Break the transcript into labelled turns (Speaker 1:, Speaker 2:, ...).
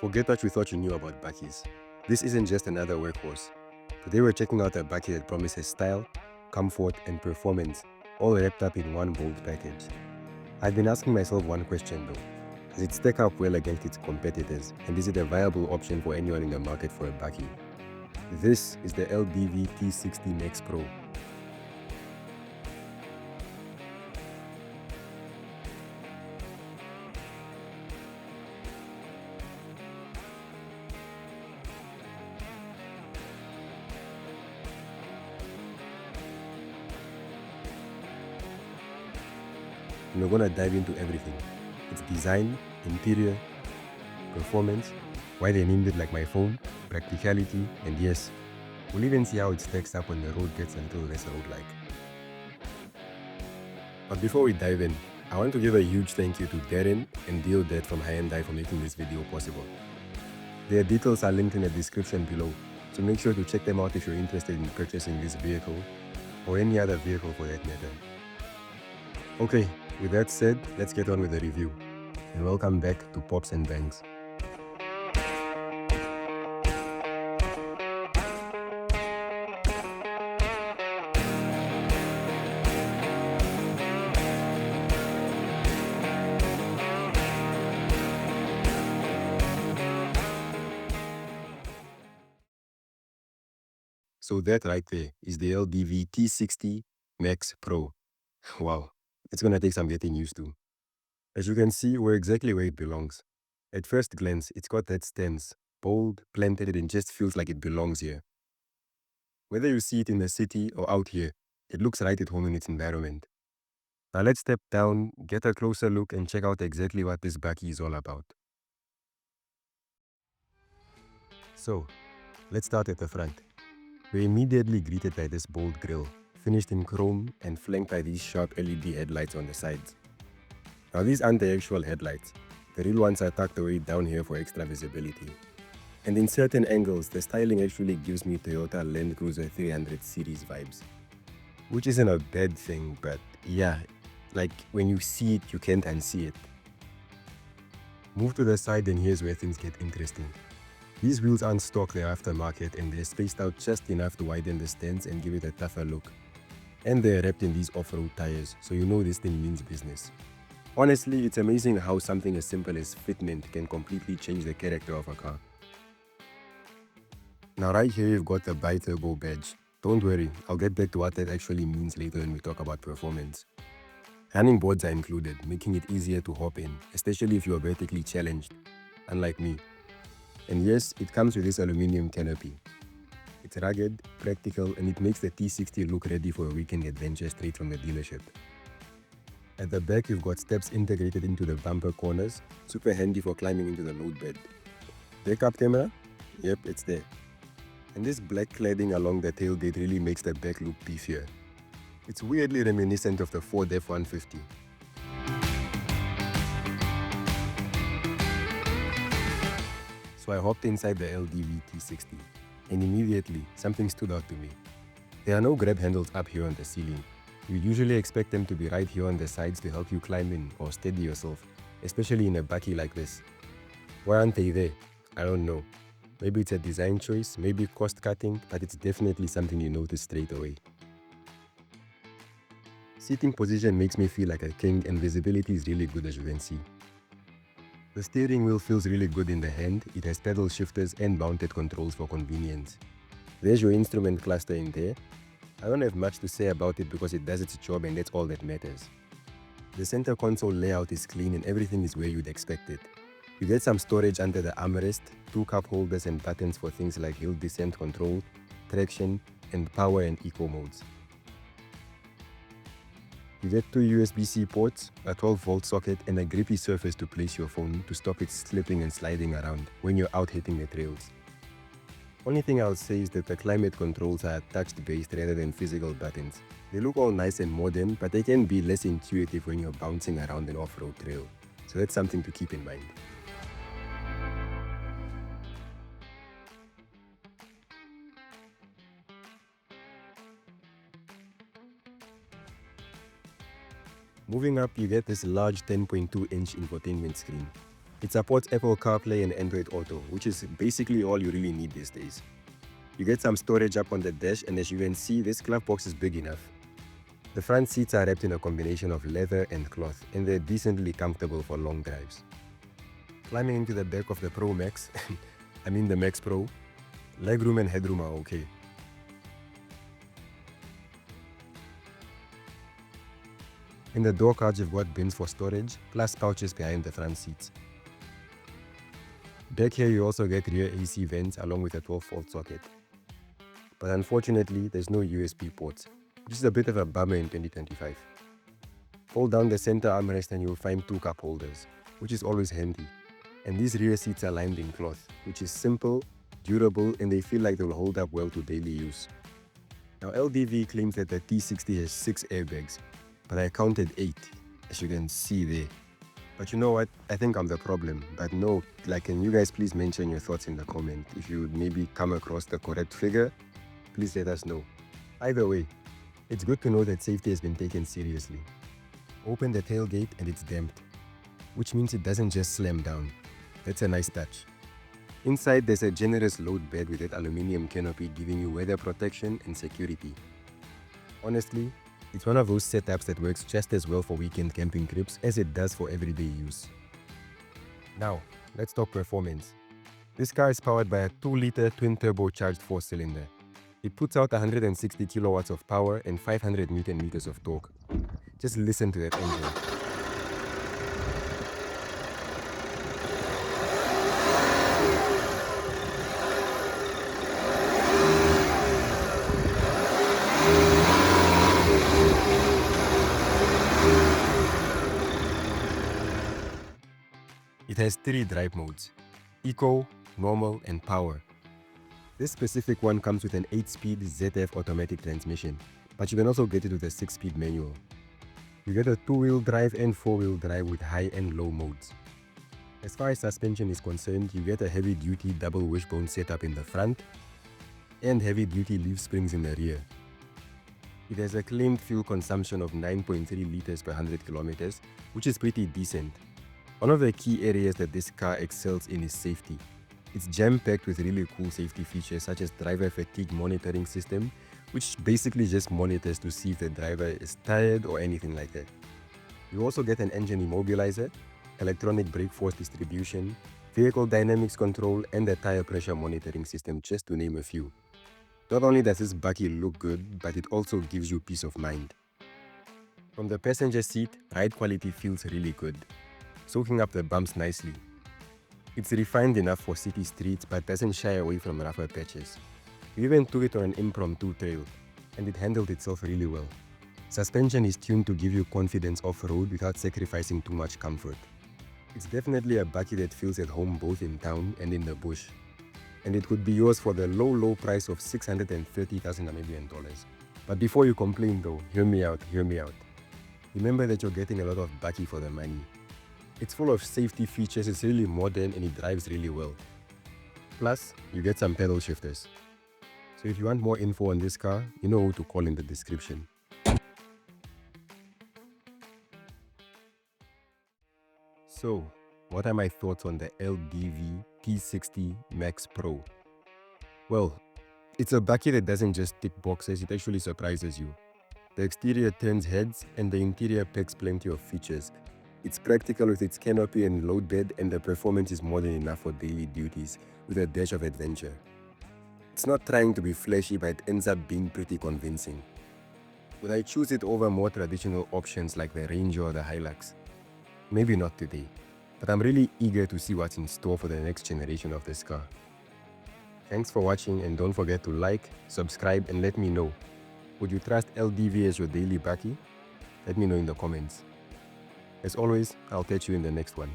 Speaker 1: Forget what you thought you knew about Bakkies. This isn't just another workhorse. Today we're checking out a Bakkie that promises style, comfort, and performance, all wrapped up in one bold package. I've been asking myself one question though. Does it stack up well against its competitors, and is it a viable option for anyone in the market for a Bakkie? This is the LDV T60 Max Pro. And we're gonna dive into everything. Its design, interior, performance, why they named it like my phone, practicality, and yes, we'll even see how it stacks up when the road gets a little less road-like. But before we dive in, I want to give a huge thank you to Darren and Deodat from Hyundai for making this video possible. Their details are linked in the description below, so make sure to check them out if you're interested in purchasing this vehicle, or any other vehicle for that matter. Okay, with that said, let's get on with the review. And welcome back to Pops and Bangs. So that right there is the LDV T60 Max Pro. Wow, it's gonna take some getting used to. As you can see, we're exactly where it belongs. At first glance, it's got that stance, bold, planted, and just feels like it belongs here. Whether you see it in the city or out here, it looks right at home in its environment. Now let's step down, get a closer look, and check out exactly what this Bakkie is all about. So, let's start at the front. We're immediately greeted by this bold grille, finished in chrome and flanked by these sharp LED headlights on the sides. Now these aren't the actual headlights. The real ones are tucked away down here for extra visibility. And in certain angles, the styling actually gives me Toyota Land Cruiser 300 series vibes. Which isn't a bad thing, but yeah, like when you see it, you can't unsee it. Move to the side and here's where things get interesting. These wheels aren't stock, they're aftermarket, and they're spaced out just enough to widen the stance and give it a tougher look. And they're wrapped in these off-road tires, so you know this thing means business. Honestly, it's amazing how something as simple as fitment can completely change the character of a car. Now right here you've got the bi-turbo badge. Don't worry, I'll get back to what that actually means later when we talk about performance. Running boards are included, making it easier to hop in, especially if you are vertically challenged, unlike me. And yes, it comes with this aluminum canopy. It's rugged, practical, and it makes the T60 look ready for a weekend adventure straight from the dealership. At the back, you've got steps integrated into the bumper corners, super handy for climbing into the load bed. Backup camera? Yep, it's there. And this black cladding along the tailgate really makes the back look beefier. It's weirdly reminiscent of the Ford F-150. So I hopped inside the LDV T60, and immediately something stood out to me. There are no grab handles up here on the ceiling. You usually expect them to be right here on the sides to help you climb in or steady yourself, especially in a Bakkie like this. Why aren't they there? I don't know. Maybe it's a design choice, maybe cost cutting, but it's definitely something you notice straight away. Seating position makes me feel like a king, and visibility is really good, as you can see. The steering wheel feels really good in the hand. It has pedal shifters and mounted controls for convenience. There's your instrument cluster in there. I don't have much to say about it because it does its job and that's all that matters. The center console layout is clean and everything is where you'd expect it. You get some storage under the armrest, 2 cup holders and buttons for things like hill descent control, traction, and power and eco modes. You get 2 USB-C ports, a 12-volt socket, and a grippy surface to place your phone to stop it slipping and sliding around when you're out hitting the trails. Only thing I'll say is that the climate controls are touch-based rather than physical buttons. They look all nice and modern, but they can be less intuitive when you're bouncing around an off-road trail. So that's something to keep in mind. Moving up, you get this large 10.2-inch infotainment screen. It supports Apple CarPlay and Android Auto, which is basically all you really need these days. You get some storage up on the dash, and as you can see, this glove box is big enough. The front seats are wrapped in a combination of leather and cloth, and they're decently comfortable for long drives. Climbing into the back of the Pro Max, I mean the Max Pro, legroom and headroom are okay. In the door cards, you've got bins for storage, plus pouches behind the front seats. Back here you also get rear AC vents along with a 12-volt socket. But unfortunately, there's no USB ports, which is a bit of a bummer in 2025. Fold down the center armrest and you'll find 2 cup holders, which is always handy. And these rear seats are lined in cloth, which is simple, durable, and they feel like they'll hold up well to daily use. Now LDV claims that the T60 has 6 airbags, but I counted 8, as you can see there. But you know what? I think I'm the problem. But no, can you guys please mention your thoughts in the comment? If you would maybe come across the correct figure, please let us know. Either way, it's good to know that safety has been taken seriously. Open the tailgate and it's damped, which means it doesn't just slam down. That's a nice touch. Inside there's a generous load bed with that aluminum canopy giving you weather protection and security. Honestly, it's one of those setups that works just as well for weekend camping trips as it does for everyday use. Now, let's talk performance. This car is powered by a 2-liter twin-turbocharged 4-cylinder. It puts out 160 kilowatts of power and 500 Nm of torque. Just listen to that engine. It has 3 drive modes: Eco, Normal, and Power. This specific one comes with an 8-speed ZF automatic transmission, but you can also get it with a 6-speed manual. You get a 2-wheel drive and 4-wheel drive with high and low modes. As far as suspension is concerned, you get a heavy-duty double wishbone setup in the front and heavy-duty leaf springs in the rear. It has a claimed fuel consumption of 9.3 liters per 100 kilometers, which is pretty decent. One of the key areas that this car excels in is safety. It's jam-packed with really cool safety features such as driver fatigue monitoring system, which basically just monitors to see if the driver is tired or anything like that. You also get an engine immobilizer, electronic brake force distribution, vehicle dynamics control, and a tire pressure monitoring system, just to name a few. Not only does this Bakkie look good, but it also gives you peace of mind. From the passenger seat, ride quality feels really good, soaking up the bumps nicely. It's refined enough for city streets but doesn't shy away from rougher patches. We even took it on an impromptu trail, and it handled itself really well. Suspension is tuned to give you confidence off-road without sacrificing too much comfort. It's definitely a Bakkie that feels at home both in town and in the bush. And it could be yours for the low price of 630,000 Namibian dollars. But before you complain though, hear me out. Remember that you're getting a lot of Bakkie for the money. It's full of safety features, it's really modern, and it drives really well. Plus, you get some pedal shifters. So if you want more info on this car, you know who to call in the description. So, what are my thoughts on the LDV T60 Max Pro? Well, it's a Bakkie that doesn't just tick boxes, it actually surprises you. The exterior turns heads and the interior packs plenty of features. It's practical with its canopy and load bed, and the performance is more than enough for daily duties with a dash of adventure. It's not trying to be flashy, but it ends up being pretty convincing. Would I choose it over more traditional options like the Ranger or the Hilux? Maybe not today, but I'm really eager to see what's in store for the next generation of this car. Thanks for watching, and don't forget to like, subscribe, and let me know. Would you trust LDV as your daily Bakkie? Let me know in the comments. As always, I'll catch you in the next one.